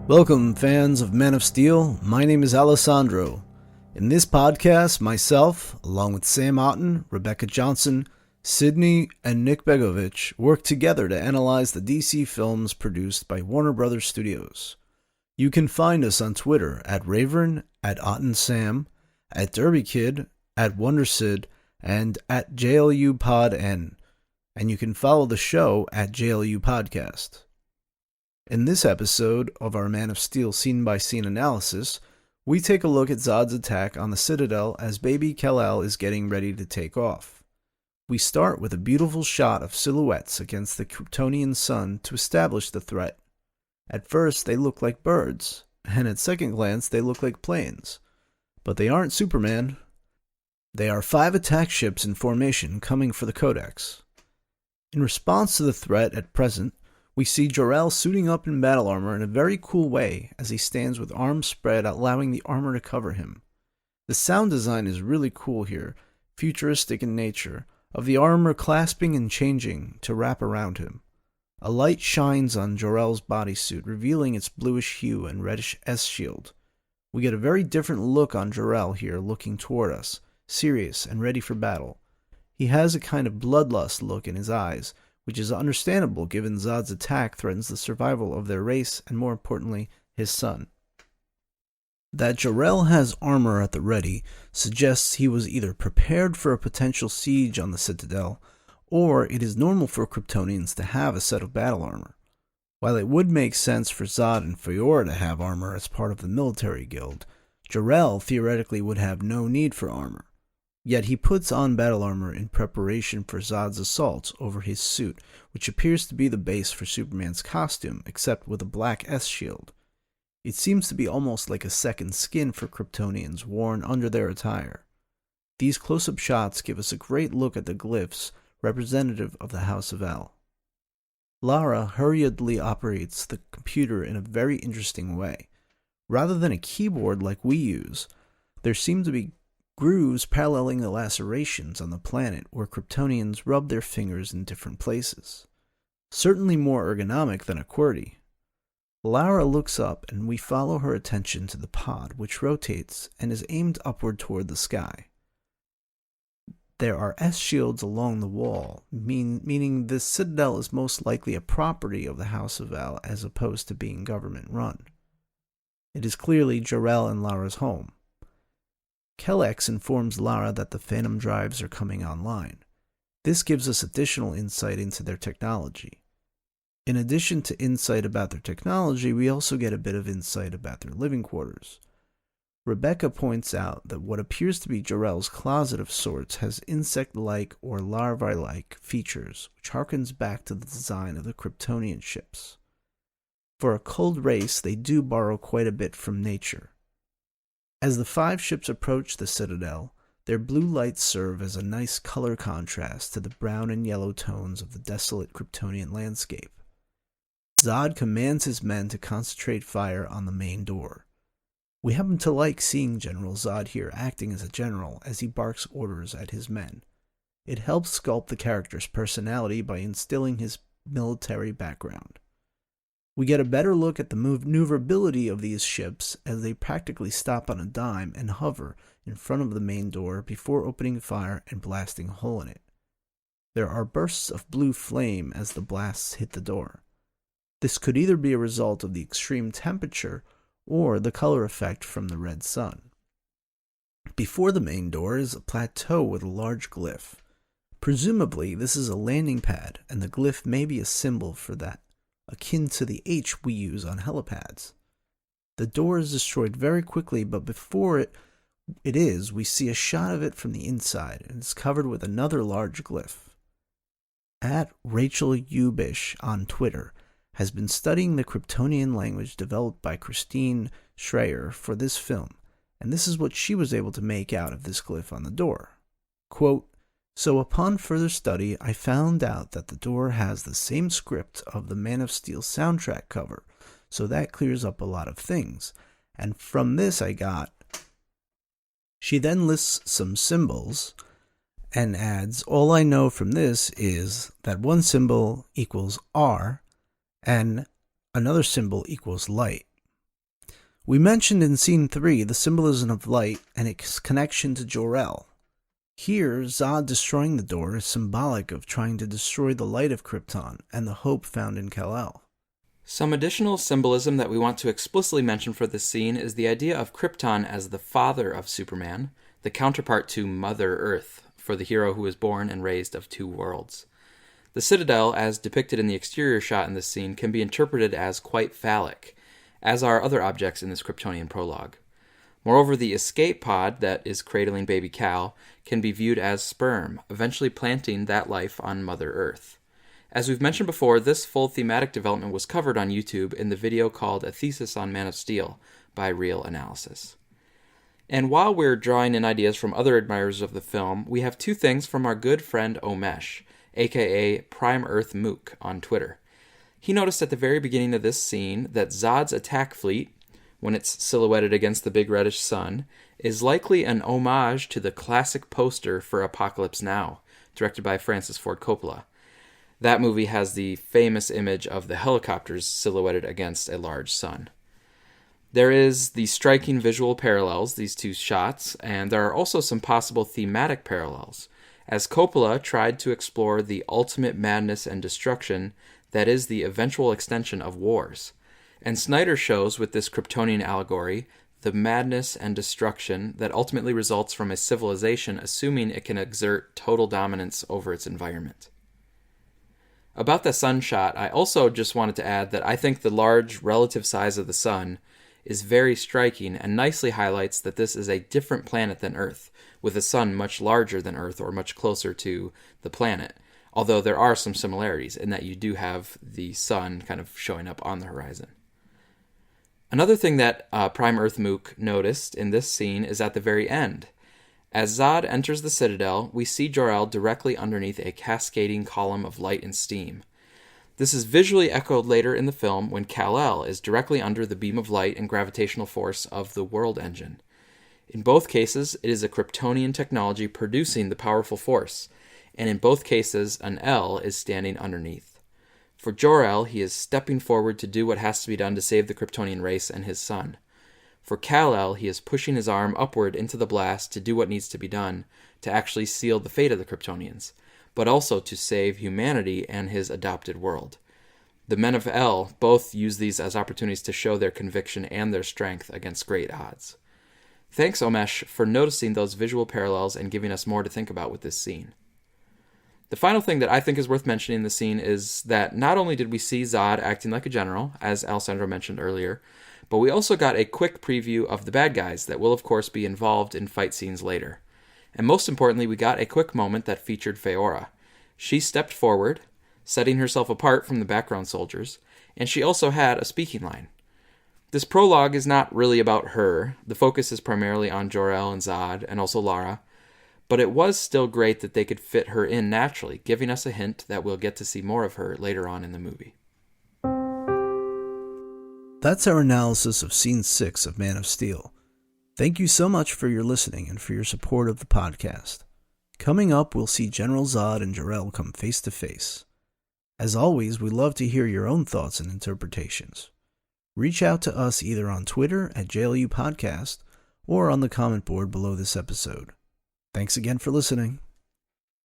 Welcome, fans of Man of Steel. My name is Alessandro. In this podcast, myself, along with Sam Otten, Rebecca Johnson, Sydney, and Nick Begovich, work together to analyze the DC films produced by Warner Brothers Studios. You can find us on Twitter at Ravern, at OttenSam, at DerbyKid, at WonderSid, and at JLU and you can follow the show at JLU Podcast. In this episode of our Man of Steel scene-by-scene analysis, we take a look at Zod's attack on the Citadel as baby Kal-El is getting ready to take off. We start with a beautiful shot of silhouettes against the Kryptonian sun to establish the threat. At first, they look like birds, and at second glance, they look like planes. But they aren't Superman. They are 5 attack ships in formation coming for the Codex. In response to the threat at present, we see Jor-El suiting up in battle armor in a very cool way as he stands with arms spread, allowing the armor to cover him. The sound design is really cool here, futuristic in nature, of the armor clasping and changing to wrap around him. A light shines on Jor-El's bodysuit, revealing its bluish hue and reddish S-shield. We get a very different look on Jor-El here, looking toward us, serious and ready for battle. He has a kind of bloodlust look in his eyes, which is understandable given Zod's attack threatens the survival of their race and, more importantly, his son. That Jor-El has armor at the ready suggests he was either prepared for a potential siege on the Citadel, or it is normal for Kryptonians to have a set of battle armor. While it would make sense for Zod and Faora to have armor as part of the military guild, Jor-El theoretically would have no need for armor. Yet he puts on battle armor in preparation for Zod's assault over his suit, which appears to be the base for Superman's costume, except with a black S-shield. It seems to be almost like a second skin for Kryptonians worn under their attire. These close-up shots give us a great look at the glyphs representative of the House of El. Lara hurriedly operates the computer in a very interesting way. Rather than a keyboard like we use, there seem to be grooves paralleling the lacerations on the planet where Kryptonians rub their fingers in different places. Certainly more ergonomic than a QWERTY. Lara looks up and we follow her attention to the pod, which rotates and is aimed upward toward the sky. There are S-shields along the wall, meaning this Citadel is most likely a property of the House of El as opposed to being government-run. It is clearly Jor-El and Lara's home. Kelex informs Lara that the Phantom drives are coming online. This gives us additional insight into their technology. In addition to insight about their technology, we also get a bit of insight about their living quarters. Rebecca points out that what appears to be Jor-El's closet of sorts has insect-like or larvae-like features, which harkens back to the design of the Kryptonian ships. For a cold race, they do borrow quite a bit from nature. As the 5 ships approach the Citadel, their blue lights serve as a nice color contrast to the brown and yellow tones of the desolate Kryptonian landscape. Zod commands his men to concentrate fire on the main door. We happen to like seeing General Zod here acting as a general as he barks orders at his men. It helps sculpt the character's personality by instilling his military background. We get a better look at the maneuverability of these ships as they practically stop on a dime and hover in front of the main door before opening fire and blasting a hole in it. There are bursts of blue flame as the blasts hit the door. This could either be a result of the extreme temperature or the color effect from the red sun. Before the main door is a plateau with a large glyph. Presumably, this is a landing pad, and the glyph may be a symbol for that, akin to the H we use on helipads. The door is destroyed very quickly, but before it is, we see a shot of it from the inside, and it's covered with another large glyph. At Rachel Ubish on Twitter has been studying the Kryptonian language developed by Christine Schreier for this film, and this is what she was able to make out of this glyph on the door. Quote, "So upon further study, I found out that the door has the same script of the Man of Steel soundtrack cover, so that clears up a lot of things. And from this I got..." She then lists some symbols and adds, "All I know from this is that one symbol equals R and another symbol equals light." We mentioned in Scene 3 the symbolism of light and its connection to Jor-El. Here, Zod destroying the door is symbolic of trying to destroy the light of Krypton and the hope found in Kal-El. Some additional symbolism that we want to explicitly mention for this scene is the idea of Krypton as the father of Superman, the counterpart to Mother Earth, for the hero who was born and raised of two worlds. The Citadel, as depicted in the exterior shot in this scene, can be interpreted as quite phallic, as are other objects in this Kryptonian prologue. Moreover, the escape pod that is cradling baby Kal can be viewed as sperm, eventually planting that life on Mother Earth. As we've mentioned before, this full thematic development was covered on YouTube in the video called A Thesis on Man of Steel by Real Analysis. And while we're drawing in ideas from other admirers of the film, we have two things from our good friend Omesh, aka Prime Earth Mook, on Twitter. He noticed at the very beginning of this scene that Zod's attack fleet, when it's silhouetted against the big reddish sun, is likely an homage to the classic poster for Apocalypse Now, directed by Francis Ford Coppola. That movie has the famous image of the helicopters silhouetted against a large sun. There is the striking visual parallels, these two shots, and there are also some possible thematic parallels, as Coppola tried to explore the ultimate madness and destruction that is the eventual extension of wars. And Snyder shows with this Kryptonian allegory the madness and destruction that ultimately results from a civilization assuming it can exert total dominance over its environment. About the sun shot, I also just wanted to add that I think the large relative size of the sun is very striking and nicely highlights that this is a different planet than Earth, with a sun much larger than Earth or much closer to the planet, although there are some similarities in that you do have the sun kind of showing up on the horizon. Another thing that Prime Earth Mook noticed in this scene is at the very end. As Zod enters the Citadel, we see Jor-El directly underneath a cascading column of light and steam. This is visually echoed later in the film when Kal-El is directly under the beam of light and gravitational force of the World Engine. In both cases, it is a Kryptonian technology producing the powerful force, and in both cases, an L is standing underneath. For Jor-El, he is stepping forward to do what has to be done to save the Kryptonian race and his son. For Kal-El, he is pushing his arm upward into the blast to do what needs to be done to actually seal the fate of the Kryptonians, but also to save humanity and his adopted world. The men of El both use these as opportunities to show their conviction and their strength against great odds. Thanks, Omesh, for noticing those visual parallels and giving us more to think about with this scene. The final thing that I think is worth mentioning in the scene is that not only did we see Zod acting like a general, as Alessandro mentioned earlier, but we also got a quick preview of the bad guys that will of course be involved in fight scenes later. And most importantly, we got a quick moment that featured Faora. She stepped forward, setting herself apart from the background soldiers, and she also had a speaking line. This prologue is not really about her. The focus is primarily on Jor-El and Zod, and also Lara, but it was still great that they could fit her in naturally, giving us a hint that we'll get to see more of her later on in the movie. That's our analysis of Scene 6 of Man of Steel. Thank you so much for your listening and for your support of the podcast. Coming up, we'll see General Zod and Jor-El come face to face. As always, we love to hear your own thoughts and interpretations. Reach out to us either on Twitter at JLU Podcast or on the comment board below this episode. Thanks again for listening.